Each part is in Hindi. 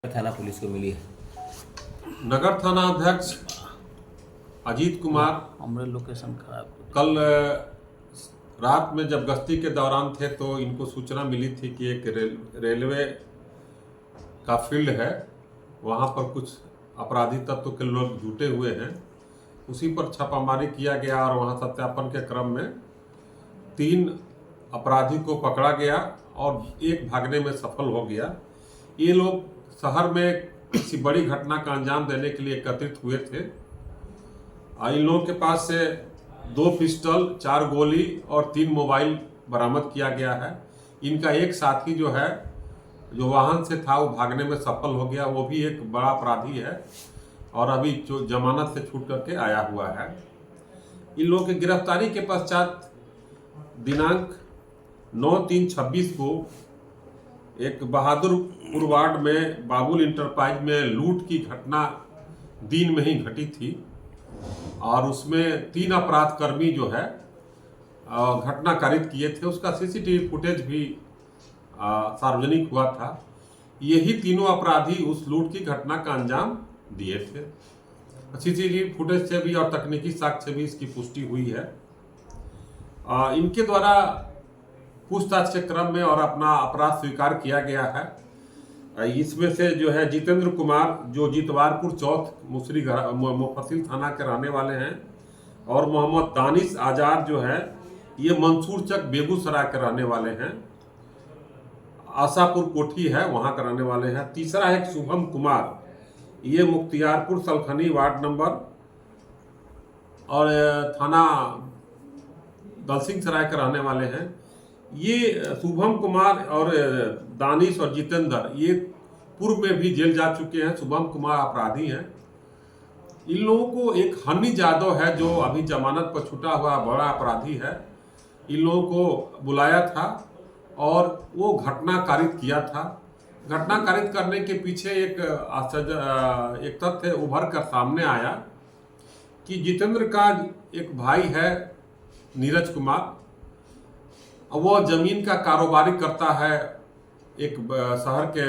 थाना पुलिस को मिली है। नगर थाना अध्यक्ष अजीत कुमार हमारे लोकेशन खराब कल रात में जब गश्ती के दौरान थे तो इनको सूचना मिली थी कि एक रेलवे का फील्ड है, वहाँ पर कुछ अपराधी तत्व के लोग जुटे हुए हैं। उसी पर छापामारी किया गया और वहाँ सत्यापन के क्रम में 3 अपराधी को पकड़ा गया और एक भागने में सफल हो गया। ये लोग शहर में किसी बड़ी घटना का अंजाम देने के लिए एकत्रित हुए थे। इन लोगों के पास से 2 पिस्टल, 4 गोली और 3 मोबाइल बरामद किया गया है। इनका एक साथी जो है, जो वाहन से था, वो भागने में सफल हो गया। वो भी एक बड़ा अपराधी है और अभी जो जमानत से छूट करके आया हुआ है। इन लोगों की गिरफ्तारी के पश्चात दिनांक 9/3/26 को एक बहादुरपुर वार्ड में बाबुल इंटरप्राइज में लूट की घटना दिन में ही घटी थी और उसमें 3 अपराध कर्मी जो है घटना कारित किए थे। उसका सीसीटीवी फुटेज भी सार्वजनिक हुआ था। यही तीनों अपराधी उस लूट की घटना का अंजाम दिए थे। सीसीटीवी फुटेज से भी और तकनीकी साक्ष्य से भी इसकी पुष्टि हुई है। इनके द्वारा पूछताछ के क्रम में और अपना अपराध स्वीकार किया गया है। इसमें से जो है जितेंद्र कुमार, जो जितवारपुर चौथ मुसरी मुफस्सिल थाना के रहने वाले हैं, और मोहम्मद दानिश आजाद जो है, ये मंसूर चक बेगूसराय के रहने वाले हैं। आशापुर कोठी है, वहाँ के रहने वाले हैं। तीसरा है शुभम कुमार, ये मुख्तियारपुर सलखनी वार्ड नंबर और थाना दलसिंह सराय के रहने वाले हैं। ये शुभम कुमार और दानिश और जितेंद्र ये पूर्व में भी जेल जा चुके हैं। शुभम कुमार अपराधी हैं। इन लोगों को एक हनी यादव है जो अभी जमानत पर छूटा हुआ बड़ा अपराधी है, इन लोगों को बुलाया था और वो घटना कारित किया था। घटना कारित करने के पीछे एक तथ्य उभर कर सामने आया कि जितेंद्र का एक भाई है नीरज कुमार, वो जमीन का कारोबारी करता है, एक शहर के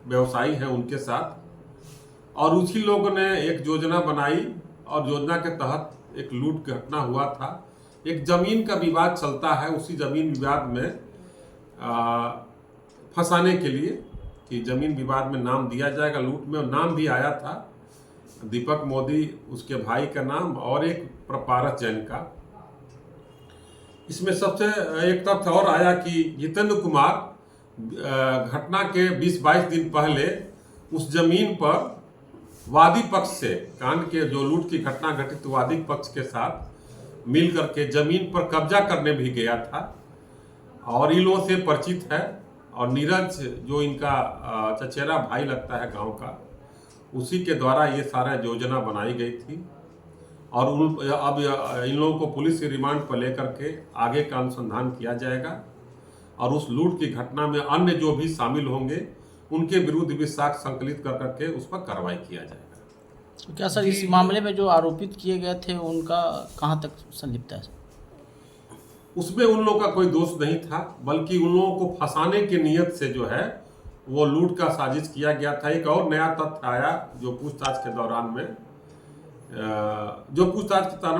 व्यवसायी हैं उनके साथ, और उसी लोगों ने एक योजना बनाई और योजना के तहत एक लूट की घटना हुआ था। एक जमीन का विवाद चलता है, उसी जमीन विवाद में फंसाने के लिए कि जमीन विवाद में नाम दिया जाएगा। लूट में नाम भी आया था दीपक मोदी, उसके भाई का नाम, और एक पारस जैन का। इसमें सबसे एक तथ्य और आया कि जितेंद्र कुमार घटना के 20-22 दिन पहले उस जमीन पर वादी पक्ष से, कांड के जो लूट की घटना घटित वादी पक्ष के साथ मिल करके जमीन पर कब्जा करने भी गया था और इन लोगों से परिचित है। और नीरज जो इनका चचेरा भाई लगता है गांव का, उसी के द्वारा ये सारा योजना बनाई गई थी। और अब इन लोगों को पुलिस के रिमांड पर लेकर के आगे का अनुसंधान किया जाएगा और उस लूट की घटना में अन्य जो भी शामिल होंगे उनके विरुद्ध भी साक्ष्य संकलित कर करके उस पर कार्रवाई किया जाएगा। तो क्या सर इस मामले में जो आरोपित किए गए थे उनका कहां तक संलिप्तता है? उसमें उन लोगों का कोई दोष नहीं था, बल्कि उन लोगों को फंसाने की नीयत से जो है वो लूट का साजिश किया गया था। एक और नया तथ्य आया जो पूछताछ के दौरान में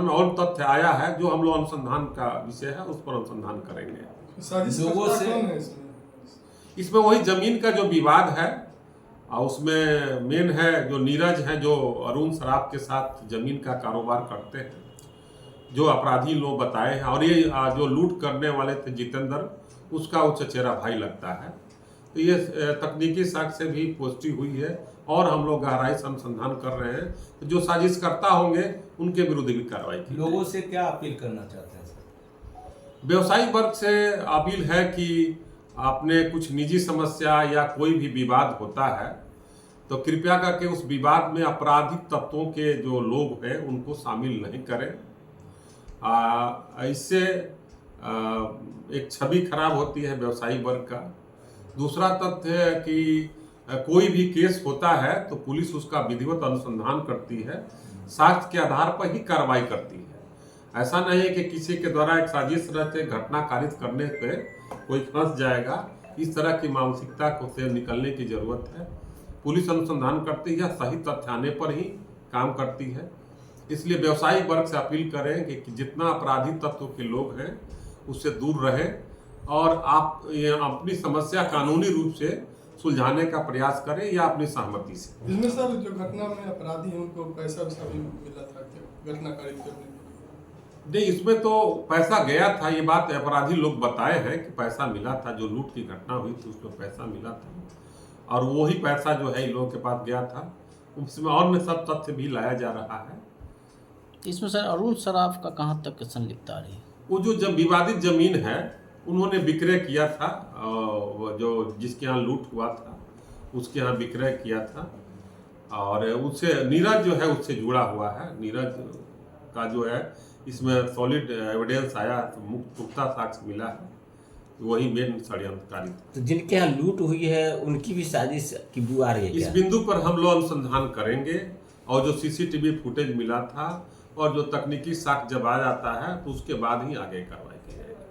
और तथ्य आया है जो हम लोग अनुसंधान का विषय है, उस पर अनुसंधान करेंगे। लोगों से इसमें वही जमीन का जो विवाद है, उसमें मेन है जो नीरज है, जो अरुण सराफ के साथ जमीन का कारोबार करते हैं, जो अपराधी लोग बताए हैं। और ये जो लूट करने वाले थे जितेंद्र, उसका वो चचेरा भाई लगता है। तो ये तकनीकी साक्ष्य से भी पुष्टि हुई है और हम लोग गहराई से अनुसंधान कर रहे हैं। तो जो साजिशकर्ता होंगे उनके विरुद्ध भी कार्रवाई की। लोगों से क्या अपील करना चाहते हैं सर? व्यवसायिक वर्ग से अपील है कि अपने कुछ निजी समस्या या कोई भी विवाद होता है तो कृपया करके उस विवाद में आपराधिक तत्वों के जो लोग हैं उनको शामिल नहीं करें। इससे एक छवि खराब होती है व्यवसायी वर्ग का। दूसरा तथ्य है कि कोई भी केस होता है तो पुलिस उसका विधिवत अनुसंधान करती है, साक्ष्य के आधार पर ही कार्रवाई करती है। ऐसा नहीं है कि किसी के द्वारा एक साजिश रहते घटना कारित करने पे कोई फंस जाएगा। इस तरह की मानसिकता को से निकलने की जरूरत है पुलिस अनुसंधान करती है, सही तथ्य आने पर ही काम करती है। इसलिए व्यवसायिक वर्ग से अपील करें कि जितना अपराधी तत्व के लोग हैं उससे दूर रहें और आप अपनी समस्या कानूनी रूप से सुलझाने का प्रयास करें या अपनी सहमति से। इसमें सर जो घटना में अपराधी हैं उनको पैसा वैसा भी मिला था क्या घटना कारित करने के? नहीं, इसमें तो पैसा गया था, ये बात अपराधी लोग बताए हैं कि पैसा मिला था, जो लूट की घटना हुई थी उसमें पैसा मिला था और वही पैसा जो है इन लोगों के पास गया था। उसमें और सब तथ्य भी लाया जा रहा है। इसमें सर अरुण सराफ का कहाँ तक संलिप्तता रही? वो जो जब विवादित जमीन है उन्होंने विक्रय किया था, जो जिसके यहाँ लूट हुआ था उसके यहाँ विक्रय किया था और उससे नीरज जो है उससे जुड़ा हुआ है। नीरज का जो है इसमें सॉलिड एविडेंस आया, तो पुख्ता साक्ष्य मिला है, वही मेन षड्यंत्रकारी। तो जिनके यहाँ लूट हुई है उनकी भी साजिश की बू आ रही है इस क्या? बिंदु पर हम लोग अनुसंधान करेंगे और जो सीसीटीवी फुटेज मिला था और जो तकनीकी साक्ष्य जब आ जाता है तो उसके बाद ही आगे कार्रवाई की जाएगी।